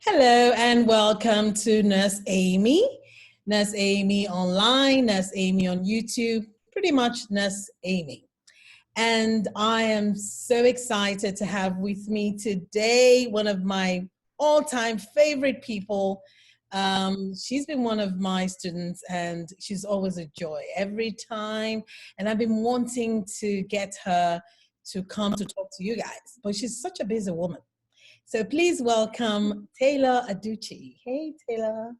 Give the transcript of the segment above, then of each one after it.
Hello and welcome to Nurse Amy. Nurse Amy online, Nurse Amy on YouTube, pretty much Nurse Amy. And I am so excited to have with me today one of my all-time favorite people. She's been one of my students and she's always a joy every time. And I've been wanting to get her to come to talk to you guys, but she's such a busy woman. So please welcome Taylor Aduchi. Hey, Taylor.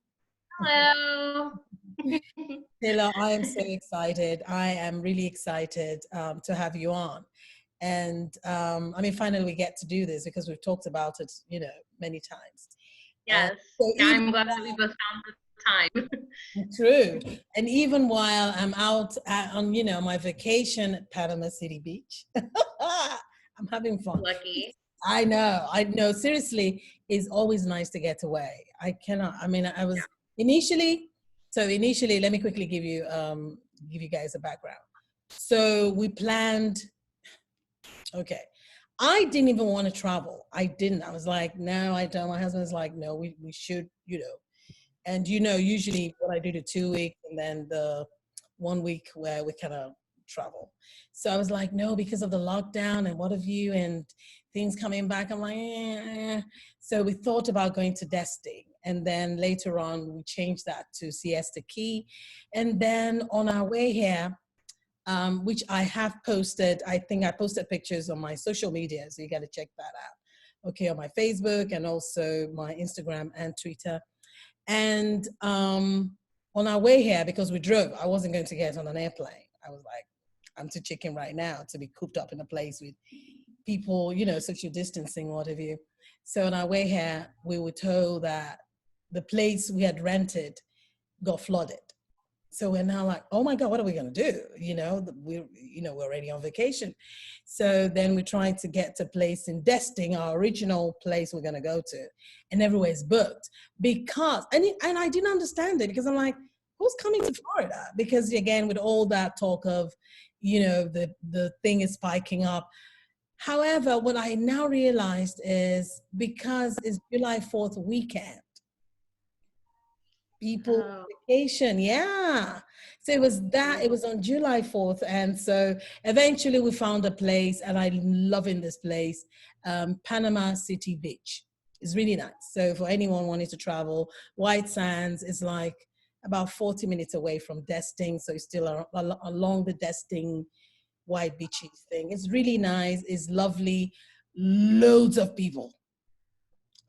Hello. Taylor, I am so excited. I am really excited to have you on. And I mean, finally we get to do this because we've talked about it, many times. Yes. So Yeah, I'm glad that we both found the time. true. And even while I'm out on, my vacation at Panama City Beach, I'm having fun. Lucky. I know. Seriously, it's always nice to get away. I was initially, let me quickly give you guys a background. So we planned, okay. I didn't even want to travel. I didn't. I was like, no, I don't. My husband's like, no, we should, And usually what I do the 2 weeks and then the 1 week where we kind of travel. So I was like, no, because of the lockdown and what have you and things coming back. I'm like, eh. So we thought about going to Destin. And then later on, we changed that to Siesta Key. And then on our way here, which I have posted, I think I posted pictures on my social media. So you got to check that out. Okay, on my Facebook and also my Instagram and Twitter. And on our way here, because we drove, I wasn't going to get on an airplane. I was like, I'm too chicken right now to be cooped up in a place with people, social distancing, what have you. So on our way here, we were told that the place we had rented got flooded. So we're now like, oh my God, what are we going to do? We're already on vacation. So then we tried to get to a place in Destin, our original place we're going to go to, and everywhere is booked because, and I didn't understand it because I'm like, who's coming to Florida? Because again, with all that talk of, the thing is spiking up. However, what I now realized is because it's July 4th weekend, people vacation, yeah. So it was on July 4th. And so eventually we found a place and I'm loving this place, Panama City Beach. It's really nice. So for anyone wanting to travel, White Sands is like about 40 minutes away from Destin. So it's still along the Destin White Beaches thing. It's really nice. It's lovely. Loads of people.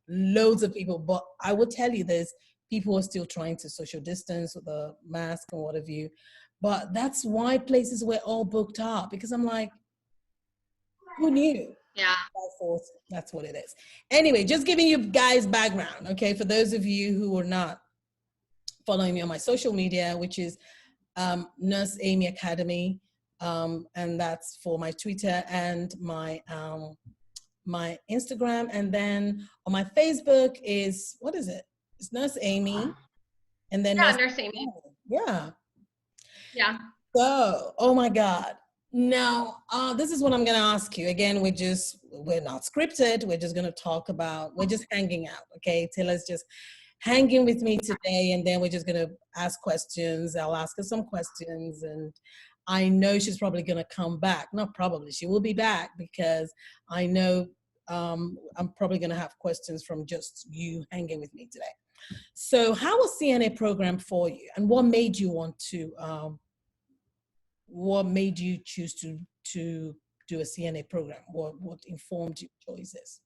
But I will tell you this, people are still trying to social distance with the mask and what have you. But that's why places were all booked up because I'm like, who knew? Yeah. That's what it is. Anyway, just giving you guys background, okay? For those of you who are not following me on my social media, which is Nurse Amy Academy, and that's for my Twitter and my Instagram, and then on my Facebook is, what is it? It's Nurse Amy, and then Nurse Amy. Yeah. Yeah. So, oh my God. Now, this is what I'm going to ask you. Again, we're not scripted. We're just going to talk about, we're just hanging out, okay? Taylor's just hanging with me today, and then we're just going to ask questions. I'll ask her some questions, and I know she's probably going to come back. Not probably, she will be back because I know I'm probably going to have questions from just you hanging with me today. So how was CNA program for you, and what made you want to, what made you choose to do a CNA program? What informed your choices?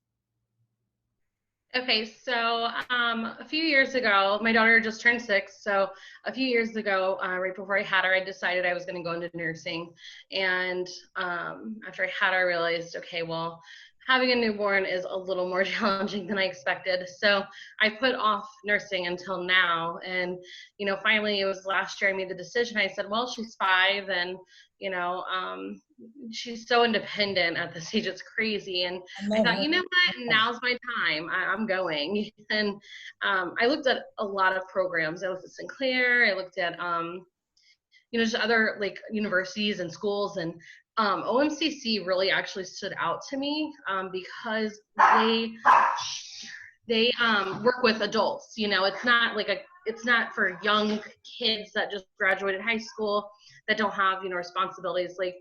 Okay, so a few years ago, my daughter just turned 6. So a few years ago, right before I had her, I decided I was going to go into nursing. And after I had her, I realized, okay, well, having a newborn is a little more challenging than I expected. So I put off nursing until now. And, finally it was last year I made the decision. I said, well, she's 5 and, she's so independent at this age. It's crazy. And I thought, you know what, now's my time. I'm going. And I looked at a lot of programs. I looked at Sinclair. I looked at, just other like universities and schools, and OMCC really actually stood out to me because they work with adults. You know, it's not like it's not for young kids that just graduated high school that don't have, you know, responsibilities. Like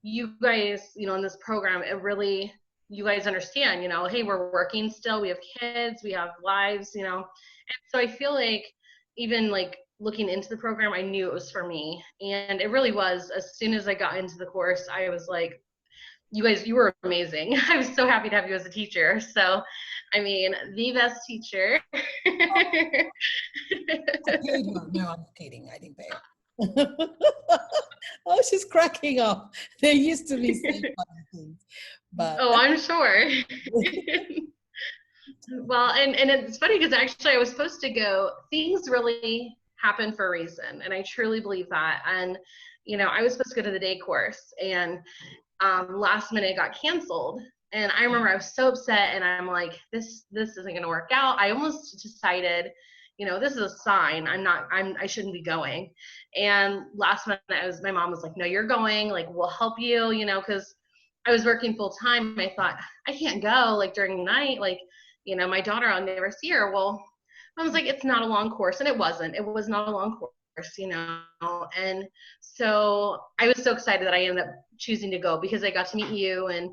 you guys, you know, in this program, it really, you guys understand, you know, hey, we're working still, we have kids, we have lives, you know. And so I feel like even like looking into the program, I knew it was for me. And it really was. As soon as I got into the course, I was like, you guys, you were amazing. I was so happy to have you as a teacher. So, I mean, the best teacher. I paid her. No, I'm kidding. I didn't pay her. Oh, she's cracking up. There used to be some funny things, but Oh, I'm sure. Well, and it's funny because actually I was supposed to go, things really happen for a reason. And I truly believe that. And, you know, I was supposed to go to the day course and last minute it got canceled. And I remember I was so upset and I'm like, this isn't going to work out. I almost decided, you know, this is a sign. I shouldn't be going. And last minute my mom was like, no, you're going, like, we'll help you, you know, cause I was working full time. I thought I can't go like during the night. Like, you know, my daughter, I'll never see her. Well, I was like, it's not a long course. And it wasn't. It was not a long course, you know. And so I was so excited that I ended up choosing to go because I got to meet you. And,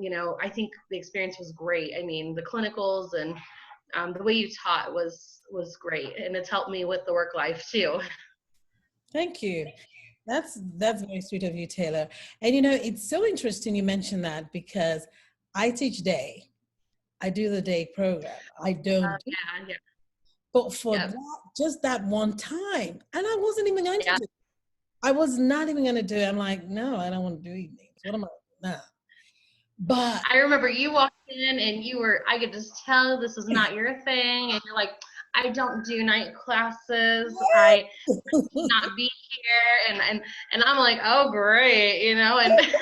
you know, I think the experience was great. I mean, the clinicals and the way you taught was great. And it's helped me with the work life too. thank you. That's very sweet of you, Taylor. And you know, it's so interesting you mentioned that because I teach day. I do the day program. I don't do, Yeah, yeah, but for yeah, that, just that one time, and I wasn't even going to yeah. do. I was not even going to do it. I'm like, no, I don't want to do evenings. What am I? No. But I remember you walked in and I could just tell this was not your thing. And you're like, I don't do night classes. I not be here. And I'm like, oh, great. You know, and I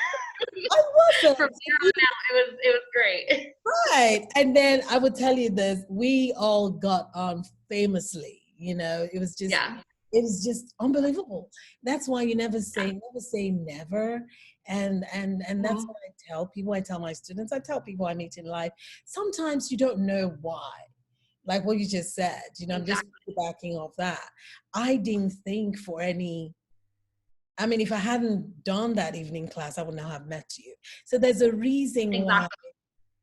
from wasn't. here on out, it was great. Right. And then I would tell you this, we all got on famously, you know, Yeah. it was just unbelievable. That's why you never Yeah. say never. And that's Mhm. what I tell people. I tell my students, I tell people I meet in life. Sometimes you don't know why. Like what you just said, you know, I'm just Exactly. backing off that. I didn't think for any, I mean, if I hadn't done that evening class, I would not have met you. So there's a reason why, Exactly.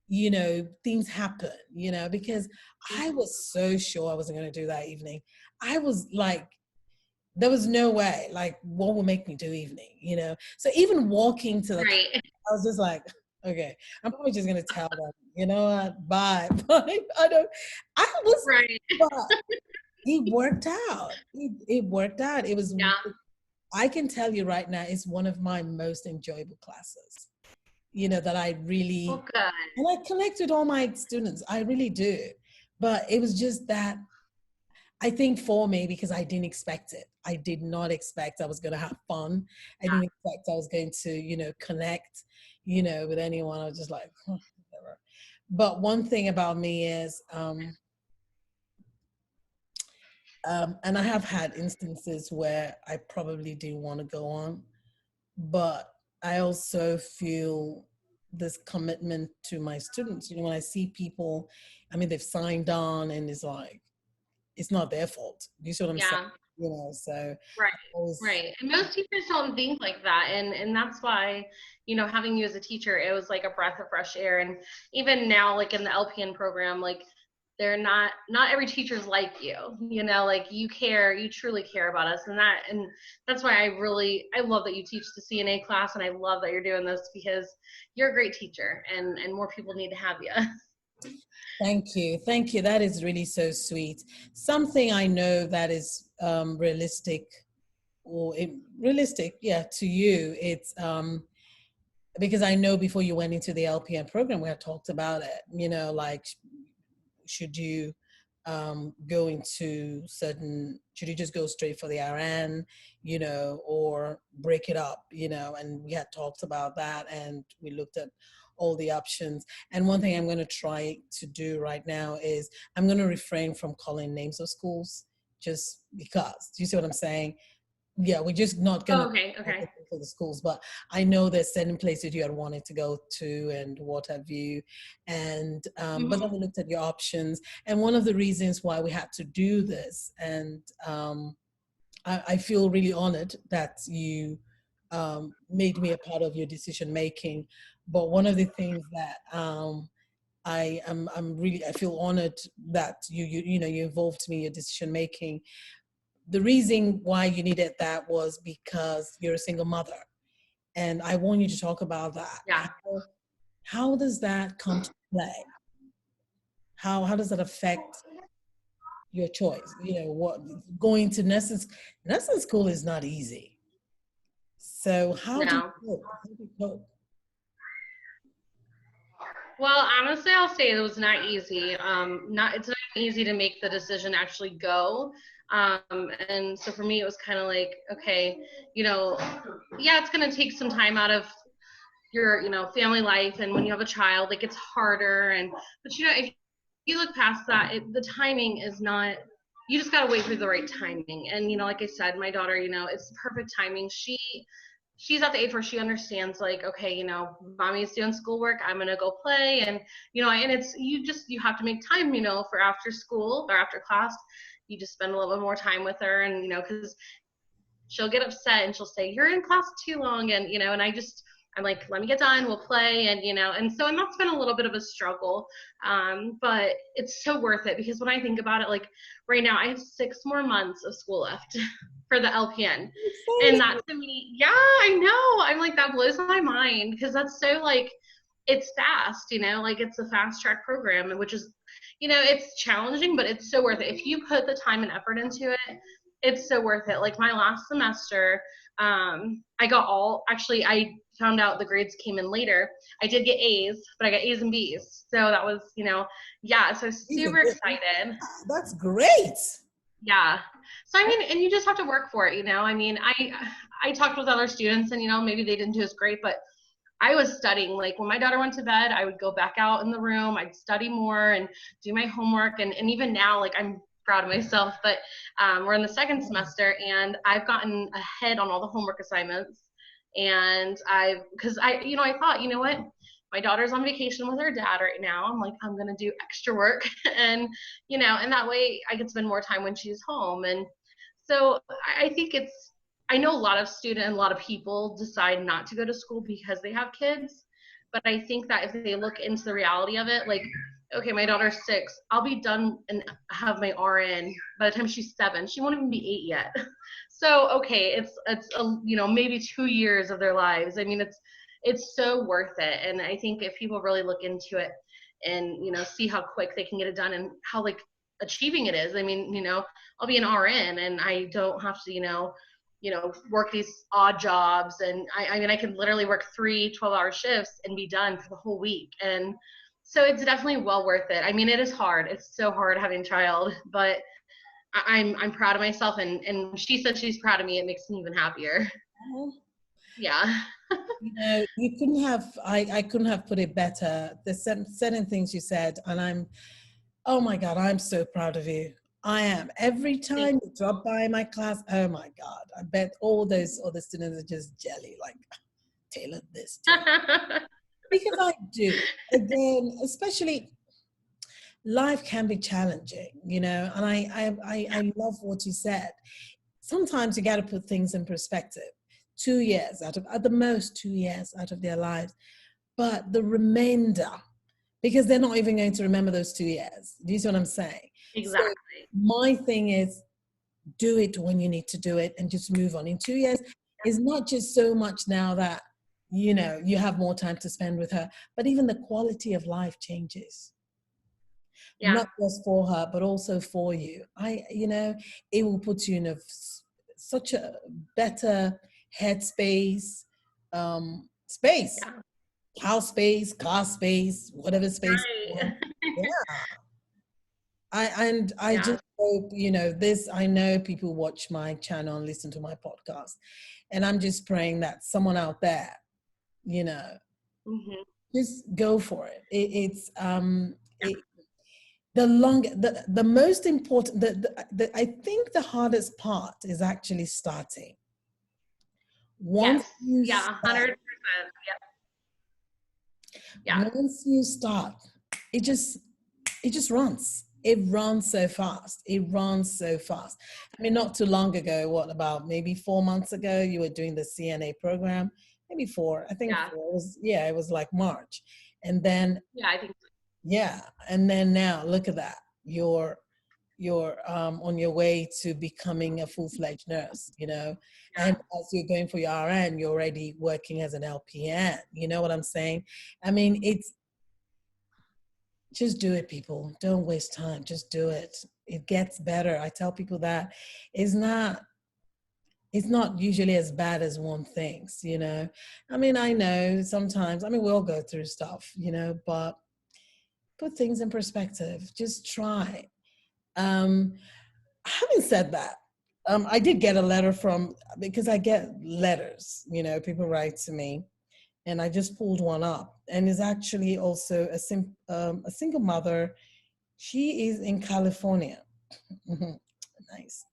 you know, things happen, you know, because I Mhm. was so sure I wasn't going to do that evening. I was like, there was no way, like, what will make me do evening, you know? So even walking to the class, Right. I was just like, okay, I'm probably just going to tell them, you know what, bye. Bye. I don't, I was, Right. but it worked out. It worked out. It was, Yeah. I can tell you right now, it's one of my most enjoyable classes, you know, that I really, Well, good. and I connect with all my students. I really do. But it was just that, I think for me, because I didn't expect it. I did not expect I was going to have fun. I Yeah. didn't expect I was going to, you know, connect, you know, with anyone. I was just like, "Huh, whatever." But one thing about me is, and I have had instances where I probably do want to go on, but I also feel this commitment to my students. You know, when I see people, I mean, they've signed on and it's like, it's not their fault. Do you see what I'm saying? Yeah. You know, so Right. I always, Right. And most teachers don't think like that. And that's why, you know, having you as a teacher, it was like a breath of fresh air. And even now, like in the LPN program, like they're not every teacher's like you know, like you care, you truly care about us. And that's why I love that you teach the CNA class and I love that you're doing this because you're a great teacher and more people need to have you. thank you. Thank you. That is really so sweet. Something I know that is realistic realistic, yeah, to you. It's because I know before you went into the LPN program, we had talked about it, you know, like, should you go into certain, should you just go straight for the RN, you know, or break it up, you know, and we had talked about that and we looked at all the options. And one thing I'm going to try to do right now is I'm going to refrain from calling names of schools just because, do you see what I'm saying? Yeah, we're just not Oh, gonna okay, okay. for the schools, but I know there's certain places you had wanted to go to and what have you. And but then Hmm. we looked at your options, and one of the reasons why we had to do this, and I feel really honored that you made me a part of your decision making. But one of the things that I feel honored that you involved me in your decision making. The reason why you needed that was because you're a single mother, and I want you to talk about that. Yeah. How does that come to play? How does that affect your choice? What going to nursing school is not easy. So how do you No. cope? How do you cope? Well, honestly, I'll say it was not easy. Not It's not easy to make the decision actually go. And so for me, it was kind of like, okay, you know, yeah, it's gonna take some time out of your, family life, and when you have a child, it gets harder. And but if you look past that, the timing is not. You just gotta wait for the right timing. And like I said, my daughter, it's perfect timing. She's at the age where she understands, like, okay, mommy's doing schoolwork, I'm gonna go play. And and it's you have to make time, for after school or after class. You just spend a little bit more time with her. And because she'll get upset and she'll say, you're in class too long. And and I'm like, let me get done, we'll play. And and that's been a little bit of a struggle. But it's so worth it, because when I think about it, like right now I have 6 more months of school left for the LPN. And that, to me, yeah, I know, I'm like, that blows my mind, because that's so, like, it's fast, like it's a fast track program, which is, it's challenging, but it's so worth it. If you put the time and effort into it, it's so worth it. Like my last semester, I found out the grades came in later. I did get A's, but I got A's and B's. So that was, yeah, so super excited. That's great. Yeah. So I mean, and you just have to work for it, I mean, I talked with other students, and maybe they didn't do as great, but I was studying. Like when my daughter went to bed, I would go back out in the room, I'd study more and do my homework. And even now, like, I'm proud of myself, but we're in the second semester, and I've gotten ahead on all the homework assignments. And because I thought, what? My daughter's on vacation with her dad right now. I'm like, I'm going to do extra work and, and that way I can spend more time when she's home. And so I think I know a lot of a lot of people decide not to go to school because they have kids. But I think that if they look into the reality of it, like, okay, my daughter's 6, I'll be done and have my RN by the time she's 7. She won't even be 8 yet. So, okay, it's maybe 2 years of their lives. I mean, it's so worth it. And I think if people really look into it and, see how quick they can get it done and how, like, achieving it is. I mean, I'll be an RN and I don't have to, work these odd jobs. And I mean, I can literally work 3 12-hour shifts and be done for the whole week. And so it's definitely well worth it. I mean, it is hard. It's so hard having a child, but I'm proud of myself. And she said she's proud of me. It makes me even happier. Yeah. You couldn't have, I couldn't have put it better. There's certain things you said, and oh my God, I'm so proud of you. I am. Every time you drop by my class, oh my God, I bet all those other students are just jelly, like, Taylor this. Because I do. Again, especially life can be challenging, and I love what you said. Sometimes you got to put things in perspective. 2 years at the most 2 years out of their lives, but the remainder, because they're not even going to remember those 2 years. Do you see what I'm saying? Exactly. So my thing is, do it when you need to do it and just move on. In 2 years, it's not just so much now that, you have more time to spend with her, but even the quality of life changes. Yeah. Not just for her, but also for you. It will put you in such a better headspace, space. Yeah. House space, car space, whatever space. Right. Yeah. I Yeah. just hope, I know people watch my channel and listen to my podcast, and I'm just praying that someone out there, Mm-hmm. just go for it. The most important, I think the hardest part is actually starting. Once Yes. you Yeah. start, 100%. Yeah. once you start, it just it just runs. It runs so fast. It runs so fast. I mean, not too long ago, what about maybe 4 months ago, you were doing the CNA program, maybe four, I think Yeah. four. It was, yeah, it was like March. And then, Yeah. I think so. yeah, and then now look at that. You're on your way to becoming a full-fledged nurse, you know, and Yeah. as you're going for your RN, you're already working as an LPN. You know what I'm saying? I mean, it's just do it, people. Don't waste time. Just do it. It gets better. I tell people that it's not it's not usually as bad as one thinks, you know. I mean, I know sometimes, I mean, we all go through stuff, you know, but put things in perspective. Just try. Um, Having said that, I did get a letter from, because I get letters, you know, people write to me, and I just pulled one up, and is actually also a single mother. She is in California. Mhm. Nice.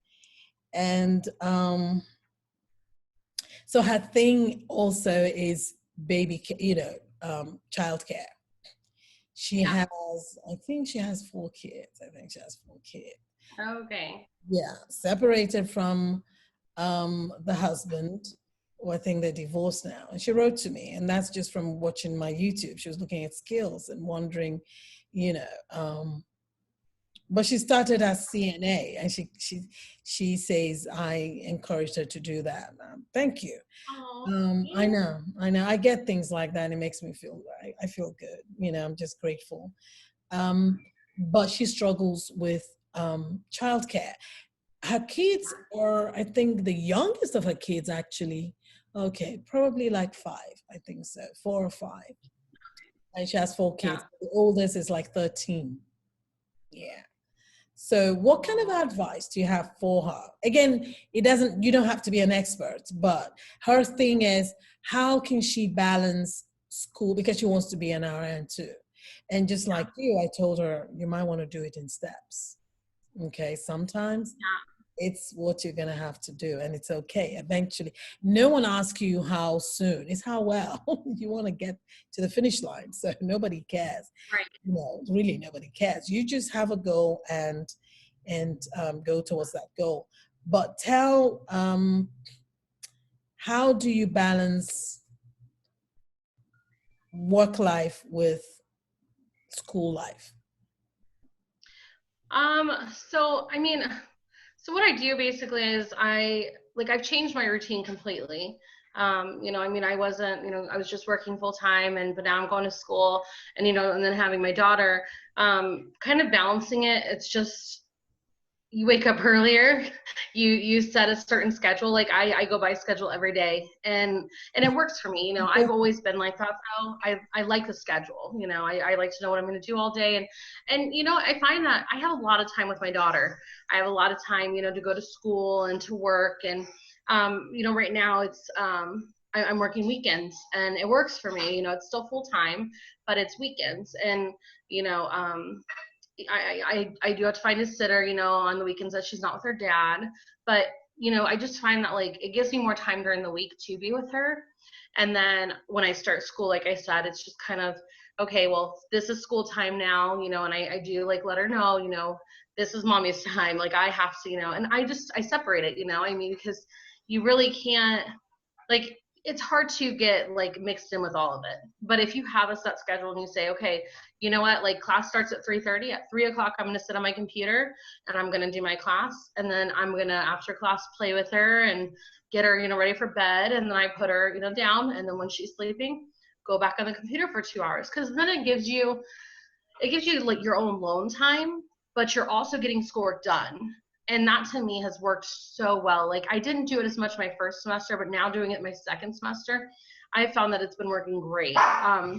And so her thing also is you know, childcare. She Yeah. has, I think she has 4 kids. I think she has 4 kids. Okay. Yeah, separated from the husband, who I think they're divorced now. And she wrote to me, and that's just from watching my YouTube. She was looking at skills and wondering, you know, but she started as CNA, and she says I encouraged her to do that. Thank you. Oh, I know. I get things like that, and it makes me feel I feel good. You know, I'm just grateful. Um, but she struggles with childcare. Her kids are, I think, the youngest of her kids actually. Okay, probably like 5. I think so, 4 or 5, and she has 4 kids. yeah. The oldest is like 13. Yeah. So, what kind of advice do you have for her? Again, you don't have to be an expert, but her thing is, how can she balance school, because she wants to be an RN too. And just like you, I told her, you might want to do it in steps. Okay. Sometimes Yeah. it's what you're going to have to do, and it's okay. Eventually, no one asks you how soon, it's how well you want to get to the finish line. So, nobody cares. Right. You know, really nobody cares. You just have a goal and go towards that goal. But tell, how do you balance work life with school life? Um, so I mean, so what I do basically is I've changed my routine completely. I mean, I wasn't, I was just working full time but now I'm going to school and, and then having my daughter, kind of balancing it. It's just, you wake up earlier, you set a certain schedule. Like I go by schedule every day, and it works for me. I've always been like that though. I like the schedule. I like to know what I'm going to do all day, and I find that I have a lot of time with my daughter. I have a lot of time, to go to school and to work, and right now I'm working weekends, and it works for me. It's still full time, but it's weekends, and you know um I do have to find a sitter, on the weekends that she's not with her dad. But, I just find that like it gives me more time during the week to be with her. And then when I start school, like I said, it's just kind of, okay, well, this is school time now, and I do like let her know, this is mommy's time. Like I have to, and I separate it, I mean, because you really can't, like, it's hard to get like mixed in with all of it. But if you have a set schedule and you say, okay, you know what, like class starts at 3:30, at 3 o'clock I'm going to sit on my computer and I'm going to do my class, and then I'm going to after class play with her and get her, ready for bed, and then I put her, down, and then when she's sleeping, go back on the computer for 2 hours, because then it gives you like your own alone time, but you're also getting schoolwork done. And that to me has worked so well. Like I didn't do it as much my first semester, but now doing it my second semester, I found that it's been working great. I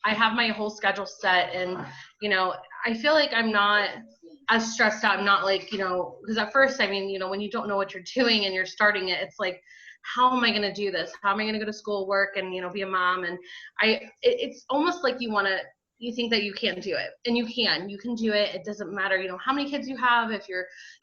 have my whole schedule set, and I feel like I'm not as stressed out. I'm not like, because at first, I mean, when you don't know what you're doing and you're starting it, it's like, how am I going to do this? How am I going to go to school, work, and be a mom? And it's almost like you think that you can't do it, and you can do it. It doesn't matter, how many kids you have. If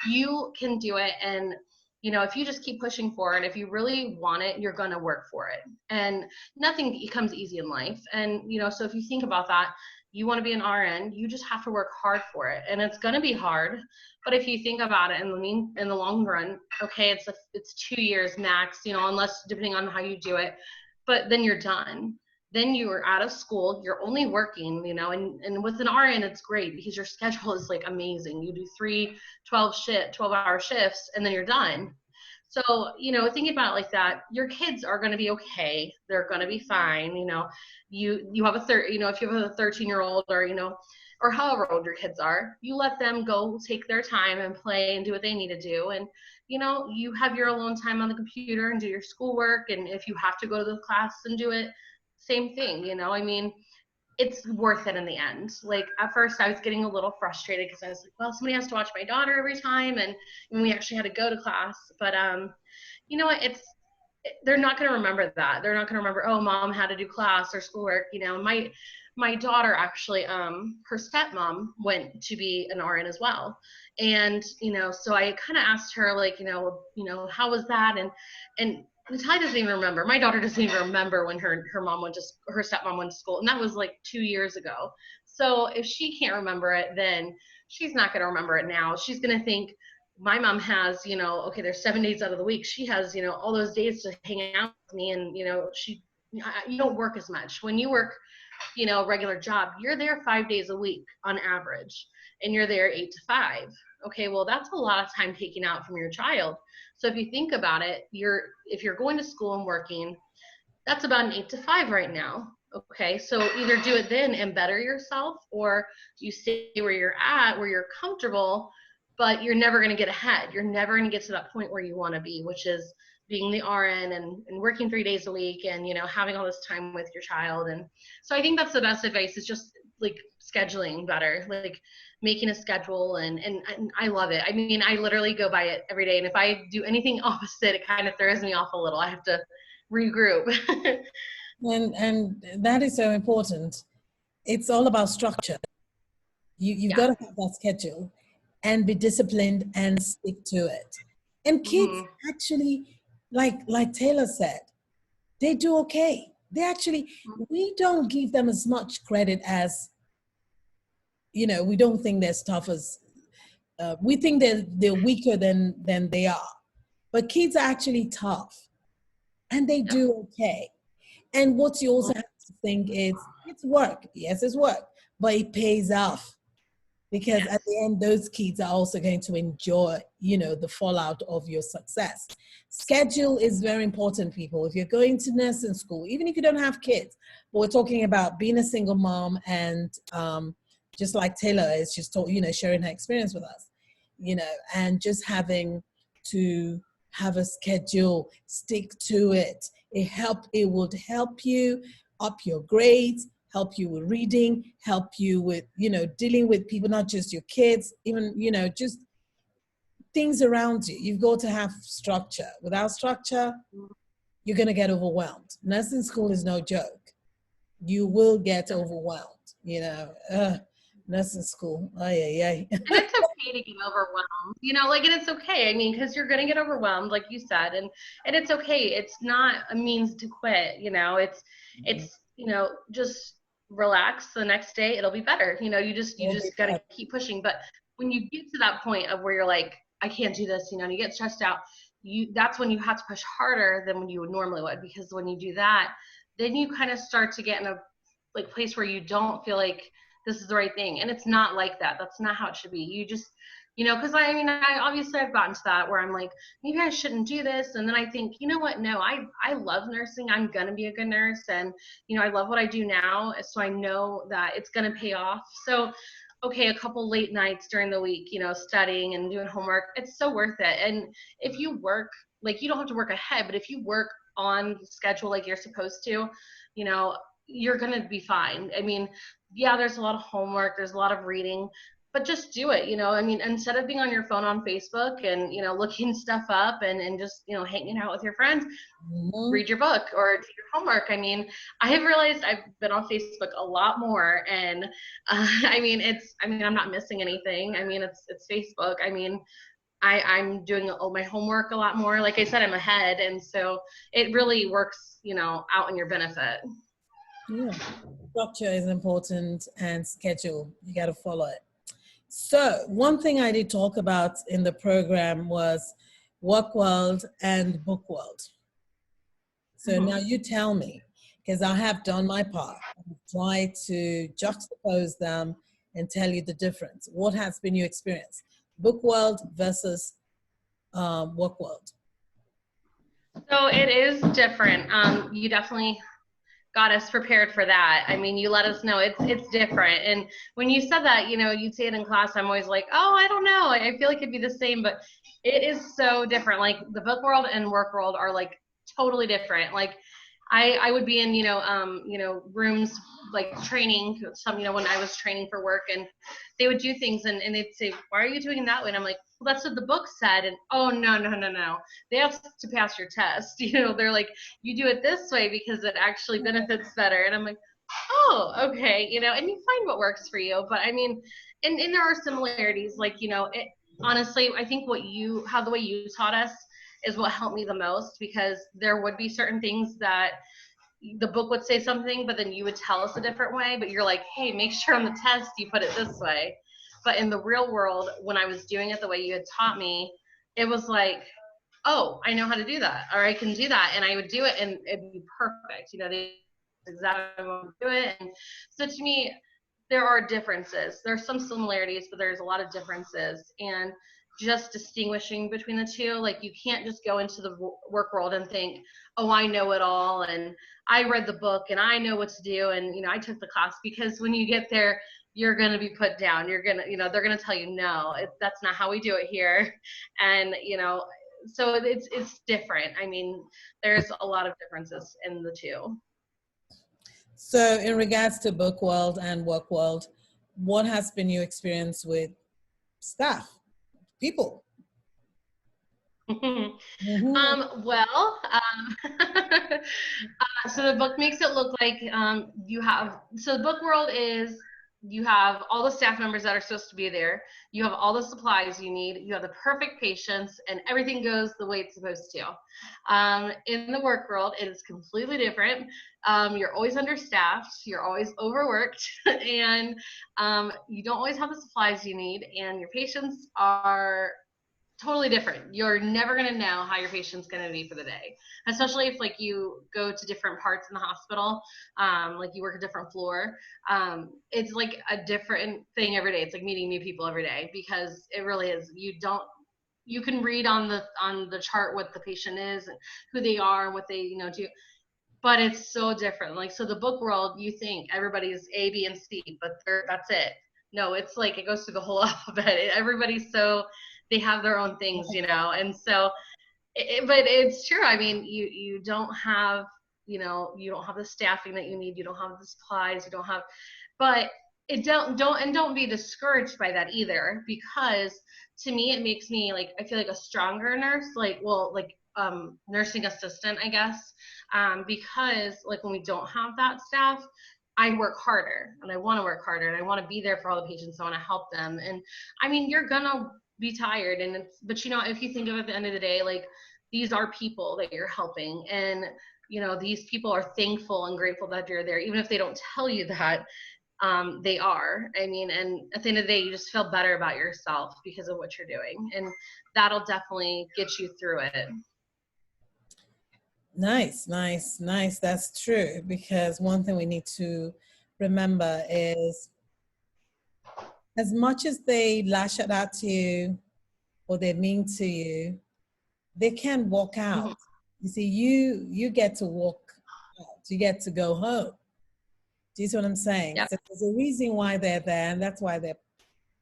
you can do it. And if you just keep pushing forward, if you really want it, you're going to work for it. And nothing comes easy in life. And, so if you think about that, you want to be an RN, you just have to work hard for it. And it's going to be hard. But if you think about it in the long run, okay, it's 2 years max, unless depending on how you do it, but then you're done. Then you are out of school, you're only working, and with an RN, it's great because your schedule is like amazing. You do 3 12-hour shifts, and then you're done. So, thinking about it like that, your kids are going to be okay. They're going to be fine. You have if you have a 13-year-old or however old your kids are, you let them go take their time and play and do what they need to do. And, you have your alone time on the computer and do your schoolwork. And if you have to go to the class and do it, same thing, it's worth it in the end. Like at first I was getting a little frustrated because I was like, well, somebody has to watch my daughter every time. And we actually had to go to class, but you know what, they're not going to remember that. They're not going to remember, oh, mom had to do class or schoolwork. My daughter actually, her stepmom went to be an RN as well. And, so I kind of asked her like, how was that? And Natalia doesn't even remember. My daughter doesn't even remember when her stepmom went to school. And that was like 2 years ago. So if she can't remember it, then she's not going to remember it now. She's going to think my mom has, okay, there's 7 days out of the week. She has, all those days to hang out with me. And, you don't work as much. When you work, regular job, you're there 5 days a week on average, and you're there 8 to 5. Okay, well, that's a lot of time taken out from your child. So if you think about it, if you're going to school and working, that's about an 8 to 5 right now. Okay, so either do it then and better yourself, or you stay where you're at, where you're comfortable, but you're never going to get ahead. You're never going to get to that point where you want to be, which is being the RN and working 3 days a week and, having all this time with your child. And so I think that's the best advice, is just like scheduling better, like making a schedule. And I love it. I mean, I literally go by it every day. And if I do anything opposite, it kind of throws me off a little. I have to regroup. And that is so important. It's all about structure. You've got to have that schedule and be disciplined and stick to it. And kids actually, like Taylor said, they do okay. They actually, we don't give them as much credit as, we don't think they're as tough as, we think they're weaker than they are. But kids are actually tough, and they do okay. And what you also have to think is, it's work. Yes, it's work, but it pays off. Because at the end, those kids are also going to enjoy, the fallout of your success. Schedule is very important, people. If you're going to nursing school, even if you don't have kids, but we're talking about being a single mom, and just like Taylor is just sharing her experience with us, and just having to have a schedule, stick to it. It would help you up your grades, help you with reading, help you with, dealing with people, not just your kids, even, just things around you. You've got to have structure. Without structure, you're going to get overwhelmed. Nursing school is no joke. You will get overwhelmed, nursing school. And it's okay to get overwhelmed, and it's okay. I mean, because you're going to get overwhelmed, like you said, and it's okay. It's not a means to quit, it's, just relax. The next day it'll be better. You just got to keep pushing. But when you get to that point of where you're like, I can't do this, and you get stressed out, that's when you have to push harder than when you normally would. Because when you do that, then you kind of start to get in a place where you don't feel like this is the right thing. And it's not like that. That's not how it should be. You just, because I've gotten to that where I'm like, maybe I shouldn't do this. And then I think, you know what? No, I love nursing. I'm going to be a good nurse. And, I love what I do now. So I know that it's going to pay off. So, okay, a couple late nights during the week, studying and doing homework, it's so worth it. And if you work, you don't have to work ahead, but if you work on schedule like you're supposed to, you're going to be fine. I mean, yeah, there's a lot of homework, there's a lot of reading, but just do it. Instead of being on your phone on Facebook and, looking stuff up and just, hanging out with your friends, read your book or do your homework. I mean, I have realized I've been on Facebook a lot more, and I'm not missing anything. I mean, it's Facebook. I mean, I'm doing all my homework a lot more. Like I said, I'm ahead. And so it really works, you know, out in your benefit. Yeah. Structure is important and schedule. You got to follow it. So one thing I did talk about in the program was work world and book world. So now you tell me, because I have done my part. I've tried to juxtapose them and tell you the difference. What has been your experience? Book world versus work world. So it is different. You definitely got us prepared for that. I mean, you let us know it's different. And when you said that, you know, you'd say it in class, I'm always like, oh, I don't know. I feel like it'd be the same, but it is so different. Like the book world and work world are like totally different. Like I would be in, rooms like training some, when I was training for work, and they would do things and they'd say, why are you doing it that way? And I'm like, well, that's what the book said. And oh, no. They have to pass your test. They're like, you do it this way because it actually benefits better. And I'm like, oh, okay. And you find what works for you. But I mean, and there are similarities, like, honestly, I think how the way you taught us is what helped me the most, because there would be certain things that the book would say something, but then you would tell us a different way, but you're like, hey, make sure on the test you put it this way. But in the real world, when I was doing it the way you had taught me, it was like, oh, I know how to do that, or I can do that. And I would do it and it'd be perfect. They exactly want to do it. And so to me, there are differences. There's some similarities, but there's a lot of differences. And just distinguishing between the two, like you can't just go into the work world and think, oh, I know it all, and I read the book and I know what to do, and I took the class. Because when you get there, you're going to be put down. You're going to, they're going to tell you, no, that's not how we do it here. And so it's different. I mean, there's a lot of differences in the two. So in regards to book world and work world, what has been your experience with staff, people? So the book makes it look like so the book world is, you have all the staff members that are supposed to be there, you have all the supplies you need, you have the perfect patients, and everything goes the way it's supposed to. In the work world, it is completely different. You're always understaffed, you're always overworked, and you don't always have the supplies you need, and your patients are totally different. You're never going to know how your patient's going to be for the day, especially if like you go to different parts in the hospital, like you work a different floor. It's like a different thing every day. It's like meeting new people every day, because it really is. You can read on the chart what the patient is and who they are and what they do, but it's so different. Like, so the book world, you think everybody's A, B, and C, but that's it. No, it's like it goes through the whole alphabet. Everybody's they have their own things, and so, but it's true. I mean, you don't have, you don't have the staffing that you need. You don't have the supplies. You don't have, but don't be discouraged by that either, because to me, it makes me like, I feel like a stronger nurse, nursing assistant, I guess, because like when we don't have that staff, I work harder, and I want to work harder, and I want to be there for all the patients. I want to help them. And I mean, you're gonna be tired, but if you think of it at the end of the day, like, these are people that you're helping, and these people are thankful and grateful that you're there, even if they don't tell you that. They are. I mean, and at the end of the day, you just feel better about yourself because of what you're doing, and that'll definitely get you through it. Nice. That's true, because one thing we need to remember is, as much as they lash it out to you or they're mean to you, they can walk out. Mm-hmm. You see, you get to walk out. You get to go home. Do you see what I'm saying? Yep. So there's a reason why they're there, and that's why they're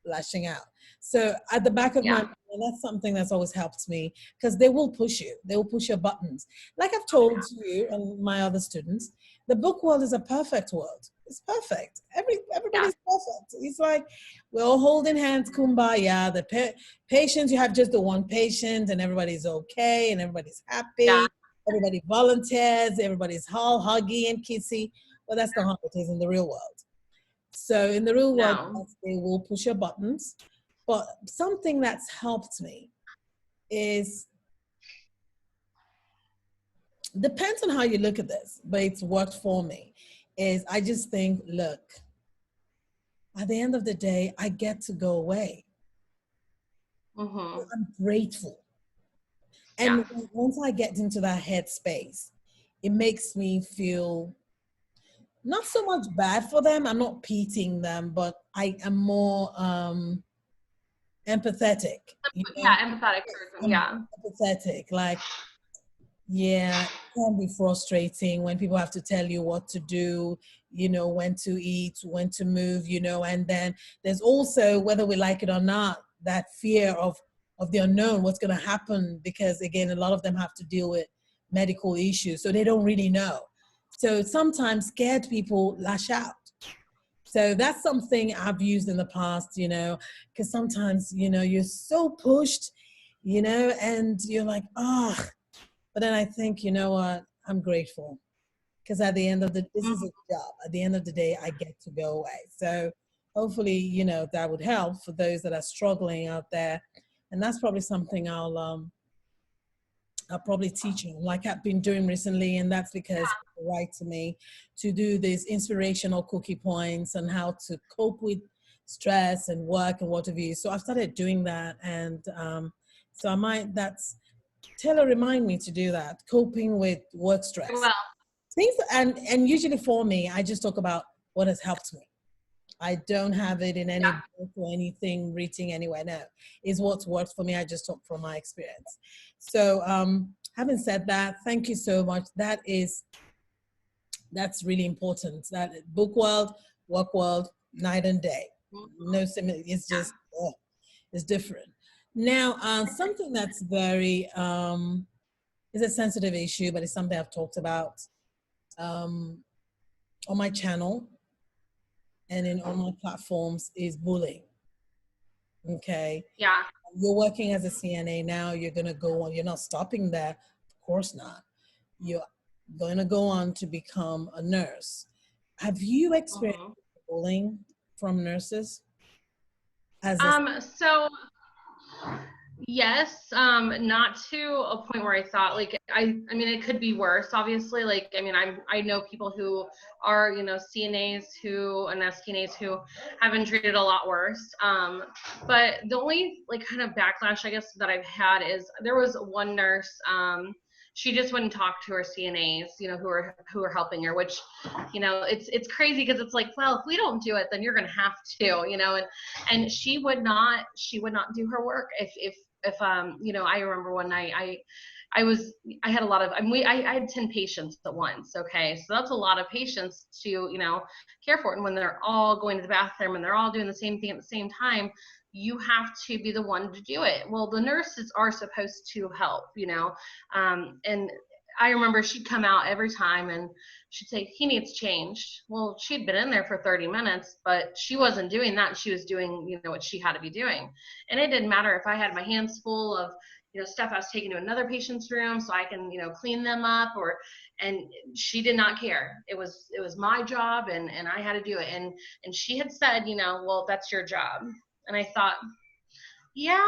lashing out. So at the back of my mind, that's something that's always helped me, because they will push you. They will push your buttons. Like I've told you and my other students, the book world is a perfect world. It's perfect. Everybody's perfect. It's like we're all holding hands, kumbaya. The patients, you have just the one patient, and everybody's okay, and everybody's happy. Yeah. Everybody volunteers. Everybody's all huggy and kissy. Well, that's not how it is in the real world. So in the real world, they will push your buttons. But something that's helped me is, depends on how you look at this, but it's worked for me, is I just think, look, at the end of the day, I get to go away. Mm-hmm. I'm grateful. Yeah. And once I get into that headspace, it makes me feel not so much bad for them. I'm not pitying them, but I am more empathetic. You know? Yeah, empathetic towards them. I'm Yeah. empathetic. Like, yeah, it can be frustrating when people have to tell you what to do, you know, when to eat, when to move, you know, and then there's also, whether we like it or not, that fear of the unknown, what's going to happen, because again, a lot of them have to deal with medical issues, so they don't really know. So sometimes scared people lash out. So that's something I've used in the past, you know, because sometimes, you know, you're so pushed, you know, and you're like, oh, but then I think, you know what, I'm grateful, because at the end of this is a job. At the end of the day, I get to go away. So hopefully, you know, that would help for those that are struggling out there. And that's probably something I'll probably teach them, like I've been doing recently, and that's because people write to me to do these inspirational cookie points on how to cope with stress and work and what have you. So I've started doing that, and so I might. That's Taylor remind me to do that. Coping with work stress. Well, Things, and usually for me, I just talk about what has helped me. I don't have it in any yeah. book or anything written anywhere. No, is what's worked for me. I just talk from my experience. So, having said that, thank you so much. That's really important. That book world, work world, night and day. No similar. It's just it's different. Now, something that's very is a sensitive issue, but it's something I've talked about um, on my channel and in on my platforms is bullying. Okay. Yeah. You're working as a CNA now, you're going to go on, you're not stopping there. Of course not. You're going to go on to become a nurse. Have you experienced Mm-hmm. bullying from nurses as a, So yes, not to a point where I thought like I mean it could be worse, obviously. Like I mean I know people who are, you know, CNAs who and STNAs who have been treated a lot worse. But the only like kind of backlash I guess that I've had is there was one nurse, she just wouldn't talk to her CNAs, you know, who are helping her, which, you know, it's crazy because it's like, well, if we don't do it, then you're gonna have to, you know, and she would not do her work if you know, I remember one night I had a lot of, I mean, I had 10 patients at once. Okay. So that's a lot of patients to, you know, care for. And when they're all going to the bathroom and they're all doing the same thing at the same time, you have to be the one to do it. Well, the nurses are supposed to help, you know, and I remember she'd come out every time and she'd say, he needs changed. Well, she'd been in there for 30 minutes, but she wasn't doing that. She was doing, you know, what she had to be doing. And it didn't matter if I had my hands full of, you know, stuff I was taking to another patient's room so I can, you know, clean them up, or, and she did not care. It was my job, and I had to do it. And she had said, you know, well, that's your job. And I thought, yeah,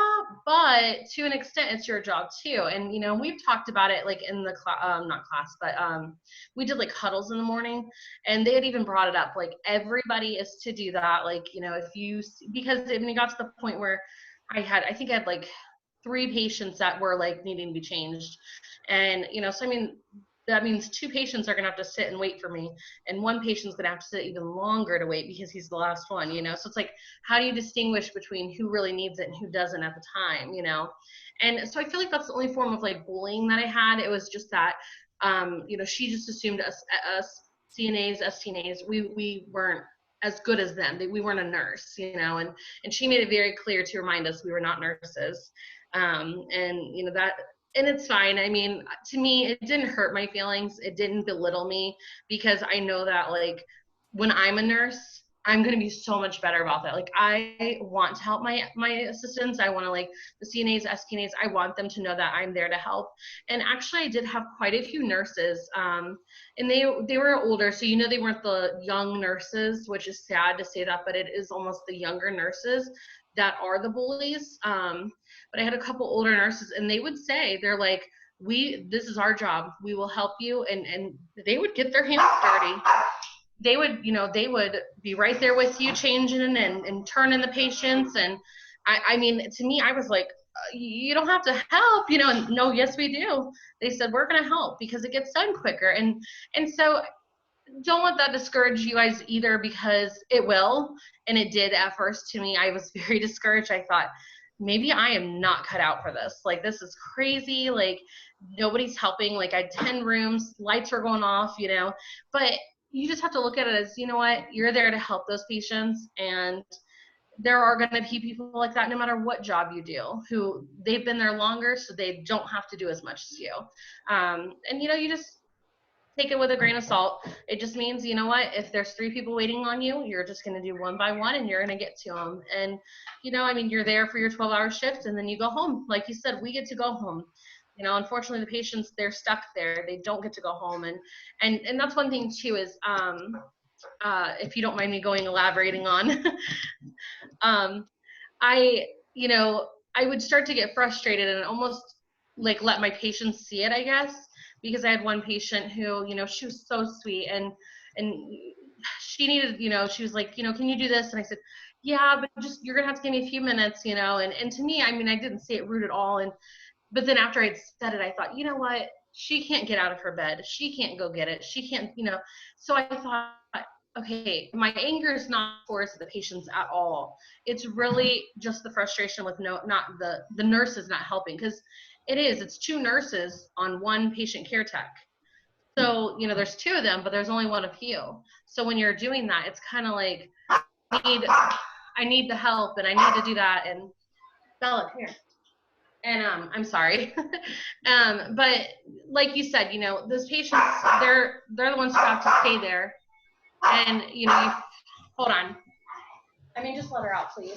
but to an extent, it's your job too. And you know, we've talked about it like in the not class, but we did like huddles in the morning, and they had even brought it up. Like everybody is to do that. Like, you know, if you, because I mean, it got to the point where I think I had like 3 patients that were like needing to be changed, and you know, so I mean, that means 2 patients are going to have to sit and wait for me, and 1 patient's going to have to sit even longer to wait because he's the last one, you know. So it's like, how do you distinguish between who really needs it and who doesn't at the time, you know? And so I feel like that's the only form of like bullying that I had. It was just that you know, she just assumed us CNAs, STNAs, we weren't as good as them. We weren't a nurse, you know, and she made it very clear to remind us we were not nurses. And you know, that, and it's fine. I mean, to me, it didn't hurt my feelings. It didn't belittle me, because I know that like when I'm a nurse, I'm going to be so much better about that. Like, I want to help my assistants. I want to, like, the CNAs, STNAs, I want them to know that I'm there to help. And actually I did have quite a few nurses, and they were older. So, they weren't the young nurses, which is sad to say that, but it is almost the younger nurses that are the bullies. But I had a couple older nurses, and they would say, they're like, this is our job. We will help you. And they would get their hands dirty. They would be right there with you, changing and turning the patients. And I mean, to me, I was like, you don't have to help, and no, yes, we do. They said, we're going to help because it gets done quicker. And so don't let that discourage you guys either, because it will. And it did at first. To me, I was very discouraged. I thought, maybe I am not cut out for this. Like, this is crazy. Like, nobody's helping. Like, I had 10 rooms, lights were going off, but you just have to look at it as, what, you're there to help those patients. And there are going to be people like that no matter what job you do, who they've been there longer, so they don't have to do as much as you. And, you just take it with a grain of salt. It just means, if there's 3 people waiting on you, you're just going to do one by one and you're going to get to them. And, you're there for your 12-hour shift and then you go home. Like you said, we get to go home. Unfortunately, the patients, they're stuck there. They don't get to go home. And that's one thing too, is, if you don't mind me elaborating on, I would start to get frustrated and almost like let my patients see it, I guess, because I had one patient who, she was so sweet and she needed, she was like, can you do this? And I said, yeah, but just, you're going to have to give me a few minutes, and to me, I mean, I didn't say it rude at all. But then after I'd said it, I thought, you know what? She can't get out of her bed. She can't go get it. She can't, So I thought, okay, my anger is not towards the patients at all. It's really just the frustration with not the nurses not helping, because it's 2 nurses on 1 patient care tech. So, there's 2 of them, but there's only 1 of you. So when you're doing that, it's kind of like, I need the help and I need to do that. And Bella, here. And I'm sorry. But like you said, those patients, they're the ones who have to stay there. And, hold on. I mean, just let her out, please.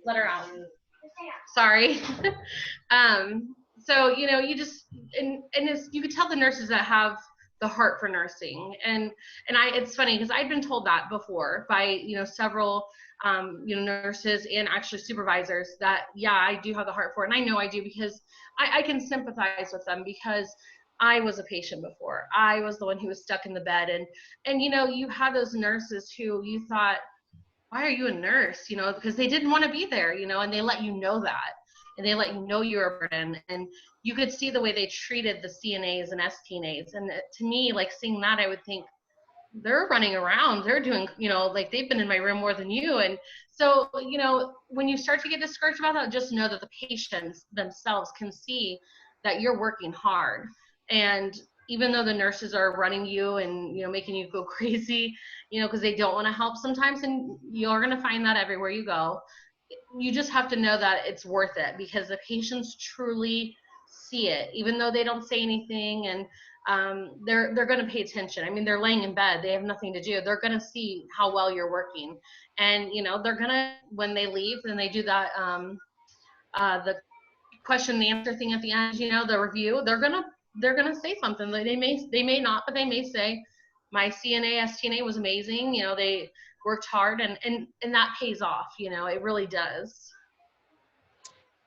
Let her out. Sorry. So, you just, and you could tell the nurses that have the heart for nursing. And it's funny because I'd been told that before by, several nurses and actually supervisors that, yeah, I do have the heart for it. And I know I do, because I can sympathize with them, because I was a patient before. I was the one who was stuck in the bed. And you had those nurses who you thought, why are you a nurse? Because they didn't want to be there, and they let you know that. And they let you know you're a burden. And you could see the way they treated the CNAs and STNAs. And to me, like, seeing that, I would think, they're running around, they're doing, like, they've been in my room more than you. And so, when you start to get discouraged about that, just know that the patients themselves can see that you're working hard. And even though the nurses are running you and, making you go crazy, because they don't want to help sometimes, and you're going to find that everywhere you go, you just have to know that it's worth it, because the patients truly see it, even though they don't say anything. And they're going to pay attention. I mean, they're laying in bed, they have nothing to do. They're going to see how well you're working. And, they're going to, when they leave and they do that, the question and answer thing at the end, the review, they're going to say something. They may not, but they may say, my CNA, STNA was amazing. They worked hard, and that pays off. It really does.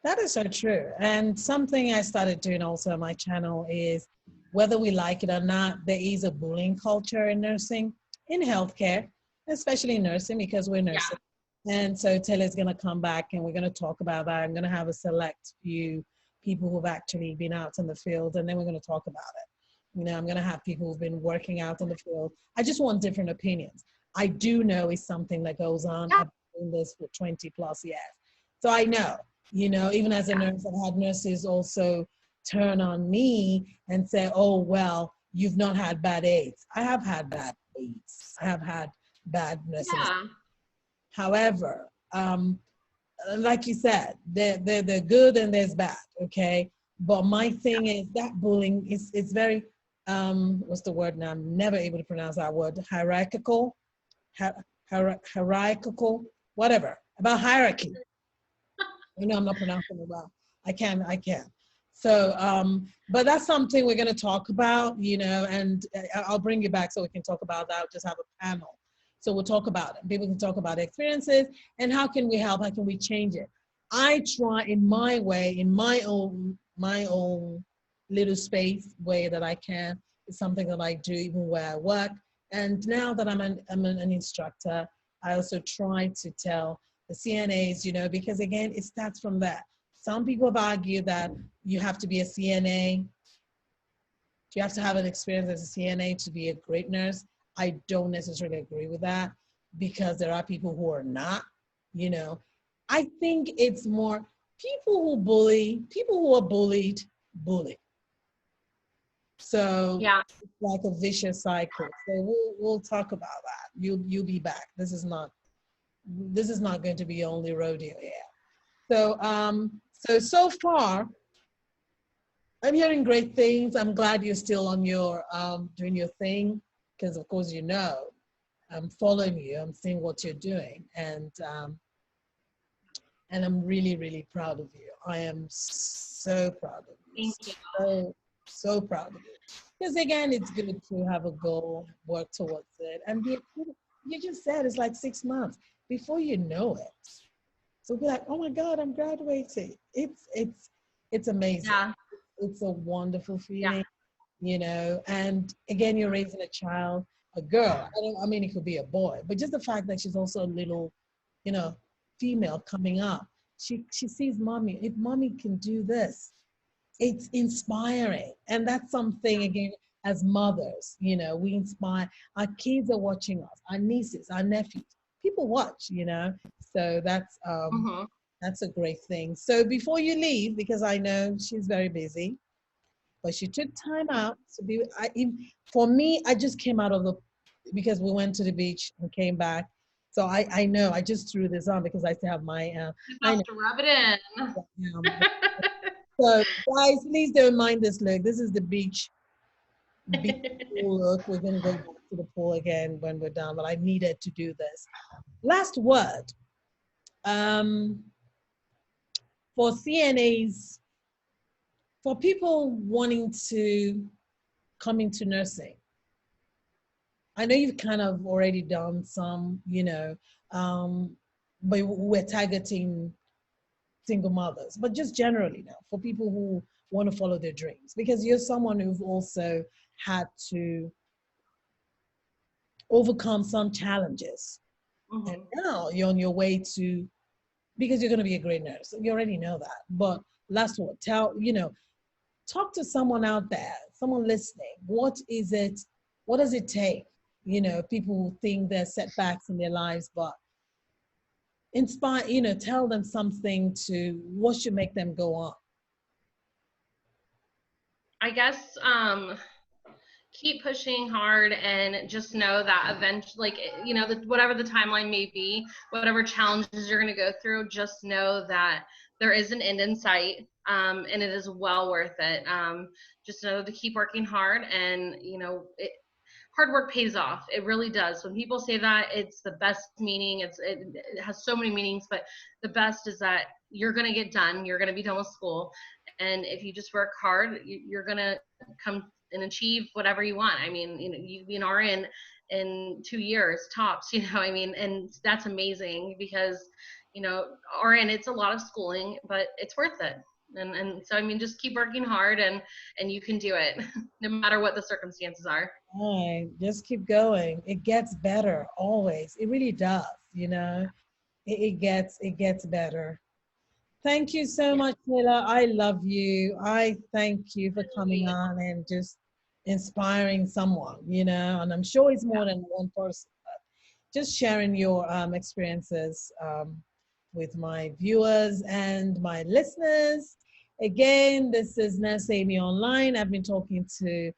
That is so true. And something I started doing also on my channel is, whether we like it or not, there is a bullying culture in nursing, in healthcare, especially in nursing, because we're nurses. Yeah. And so Taylor's going to come back and we're going to talk about that. I'm going to have a select few people who've actually been out in the field, and then we're going to talk about it. I'm going to have people who've been working out in the field. I just want different opinions. I do know it's something that goes on. Yeah. I've been doing this for 20 plus years. So I know, even as a nurse, I've had nurses also turn on me and say, oh, well, you've not had bad aids. I have had bad aids. I have had bad nursing. Yeah. However, like you said, they're good and there's bad, okay? But my thing is that bullying is very, what's the word now? I'm never able to pronounce that word. Hierarchical. hierarchical, whatever, about hierarchy. I know I'm not pronouncing it well. I can. So, but that's something we're going to talk about, and I'll bring you back so we can talk about that. I'll just have a panel. So we'll talk about it. People can talk about experiences and how can we help? How can we change it? I try in my way, in my own little space way that I can. It's something that I do even where I work. And now that I'm an instructor, I also try to tell the CNAs, because again, it starts from that. Some people have argued that you have to be a CNA. You have to have an experience as a CNA to be a great nurse. I don't necessarily agree with that because there are people who are not, I think it's more people who are bullied. So Yeah. it's like a vicious cycle. So we'll talk about that. You'll be back. This is not going to be only rodeo here. So far, I'm hearing great things. I'm glad you're still on your doing your thing because of course I'm following you. I'm seeing what you're doing, and I'm really, really proud of you. I am so proud of you. Thank you. So proud of you. Because again, it's good to have a goal, work towards it, and you just said it's like 6 months before you know it. So be like, oh my God, I'm graduating. It's amazing. Yeah. It's a wonderful feeling, and again, you're raising a child, a girl. I mean, it could be a boy, but just the fact that she's also a little, female coming up. She sees mommy. If mommy can do this, it's inspiring. And that's something, again, as mothers, we inspire. Our kids are watching us, our nieces, our nephews. People watch, So that's a great thing. So before you leave, because I know she's very busy, but she took time out to be. For me, I just came out of because we went to the beach and came back. So I know I just threw this on because I still have my. You have to rub it in. So guys, please don't mind this look. This is the beach pool look. We're gonna go back to the pool again when we're done, but I needed to do this. Last word. For CNAs, for people wanting to come into nursing, I know you've kind of already done some, but we're targeting single mothers, but just generally now for people who want to follow their dreams, because you're someone who've also had to overcome some challenges. And now you're on your way to, because you're going to be a great nurse. You already know that. But last word, talk to someone out there, someone listening. What does it take? People think there's setbacks in their lives, but inspire, tell them something what should make them go on. I guess keep pushing hard and just know that eventually, whatever the timeline may be, whatever challenges you're going to go through, just know that there is an end in sight, and it is well worth it. Just know to keep working hard, and hard work pays off. It really does. When people say that, it's the best meaning. It has so many meanings, but the best is that you're going to get done. You're going to be done with school. And if you just work hard, you're going to come and achieve whatever you want. I mean, you be an RN in 2 years tops, and that's amazing because, RN, it's a lot of schooling, but it's worth it. And so, just keep working hard and you can do it no matter what the circumstances are. All right, just keep going. It gets better always. It really does, it gets better. Thank you so much, Taylor. I love you. I thank you for coming on and just inspiring someone, and I'm sure it's more than one person, but just sharing your experiences with my viewers and my listeners. Again, this is Nurse Amy Online. I've been talking to,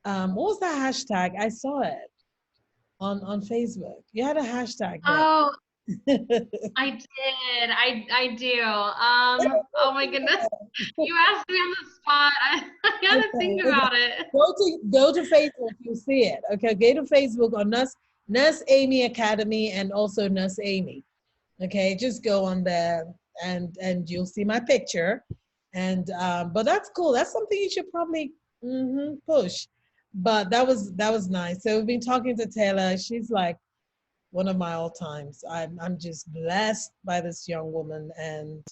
what was that hashtag? I saw it on Facebook. You had a hashtag there. Oh, I did. I do. Oh my goodness. You asked me on the spot. I had to think about it. Go to Facebook. You'll see it. Okay, go to Facebook on Nurse Nurse Amy Academy and also Nurse Amy. Okay, just go on there and you'll see my picture. And but that's cool. That's something you should probably push. But that was nice. So we've been talking to Taylor. She's like one of my all times. I'm just blessed by this young woman, and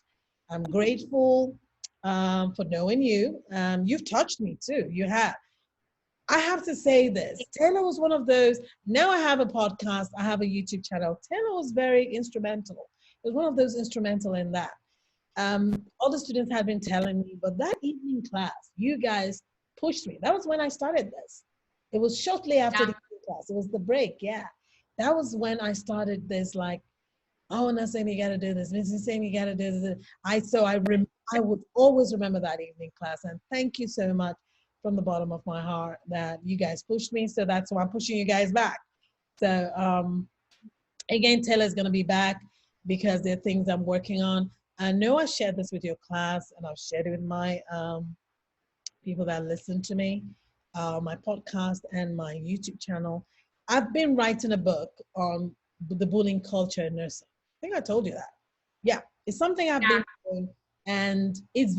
I'm grateful for knowing you. You've touched me too. You have. I have to say this. Taylor was one of those. Now I have a podcast, I have a YouTube channel. Taylor was very instrumental. It was one of those instrumental in that. All the students had been telling me, but that evening class, you guys pushed me. That was when I started this. It was shortly after the evening class. It was the break. Yeah. That was when I started this, like, oh, not saying you got to do this. Mrs. saying you got to do this. I would always remember that evening class. And thank you so much from the bottom of my heart that you guys pushed me. So that's why I'm pushing you guys back. So again, Taylor's going to be back because there are things I'm working on. I know I shared this with your class, and I've shared it with my people that listen to me, my podcast and my YouTube channel. I've been writing a book on the bullying culture in nursing. I think I told you that. Yeah, it's something I've been doing, and it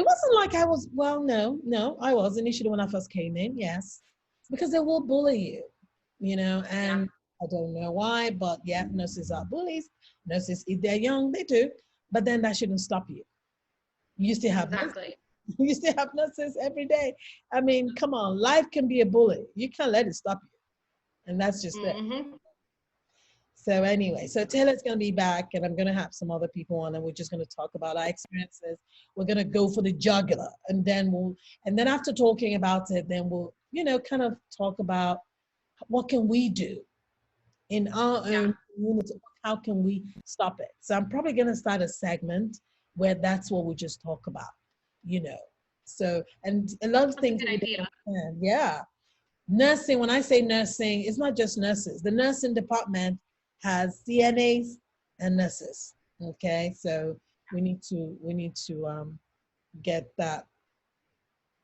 wasn't like I was, well, no, I was initially when I first came in, yes, because they will bully you know, and I don't know why, but yeah, nurses are bullies. Nurses, if they're young, they do, but then that shouldn't stop you. You still have nurses. You still have nurses every day. I mean, come on, life can be a bully. You can't let it stop you. And that's just it. So anyway, so Taylor's going to be back, and I'm going to have some other people on, and we're just going to talk about our experiences. We're going to go for the jugular, and then after talking about it, then we'll, kind of talk about what can we do in our own community. How can we stop it? So I'm probably going to start a segment where that's what we just talk about, So, and a lot of things. Yeah. Nursing, when I say nursing, it's not just nurses. The nursing department has CNAs and nurses. Okay, so we need to get that.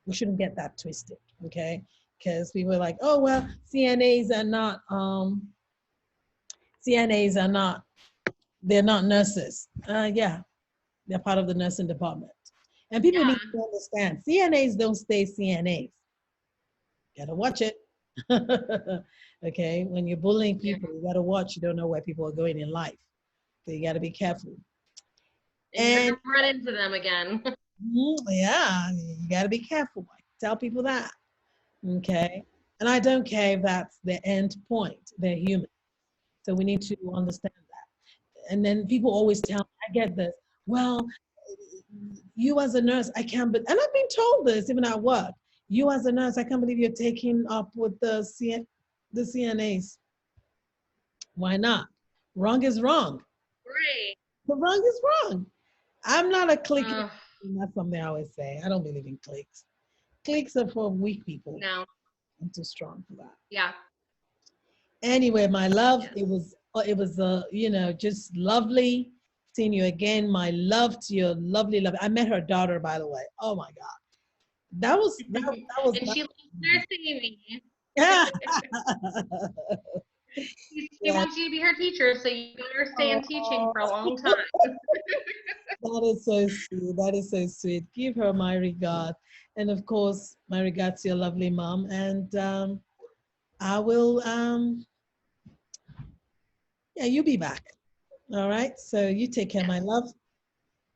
We shouldn't get that twisted. Okay, because people are like, oh well, CNAs are not they're not nurses. Yeah, they're part of the nursing department, and people need to understand CNAs don't stay CNAs. Gotta watch it. Okay, when you're bullying people, you gotta watch. You don't know where people are going in life, so you gotta be careful. And run into them again. Yeah, you gotta be careful. Tell people that. Okay, and I don't care if that's the end point. They're human, so we need to understand that. And then people always tell me, I get this. Well, you as a nurse, I can't. And I've been told this even at work. You as a nurse, I can't believe you're taking up with the CNAs. Why not? Wrong is wrong. Right. The wrong is wrong. I'm not a clique. That's something I always say. I don't believe in cliques. Cliques are for weak people. No. I'm too strong for that. Yeah. Anyway, my love, it was just lovely seeing you again. My love to your lovely love. I met her daughter, by the way. Oh my God. That was and she loves nursing me. Yeah. She wants you to be her teacher, so you better stay in teaching for a long time. That is so sweet. That is so sweet. Give her my regard. And of course, my regards to your lovely mom. And I will, you'll be back. All right. So you take care, my love.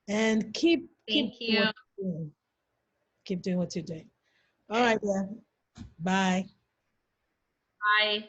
And keep doing what you're doing. All right, yeah. Bye. Bye.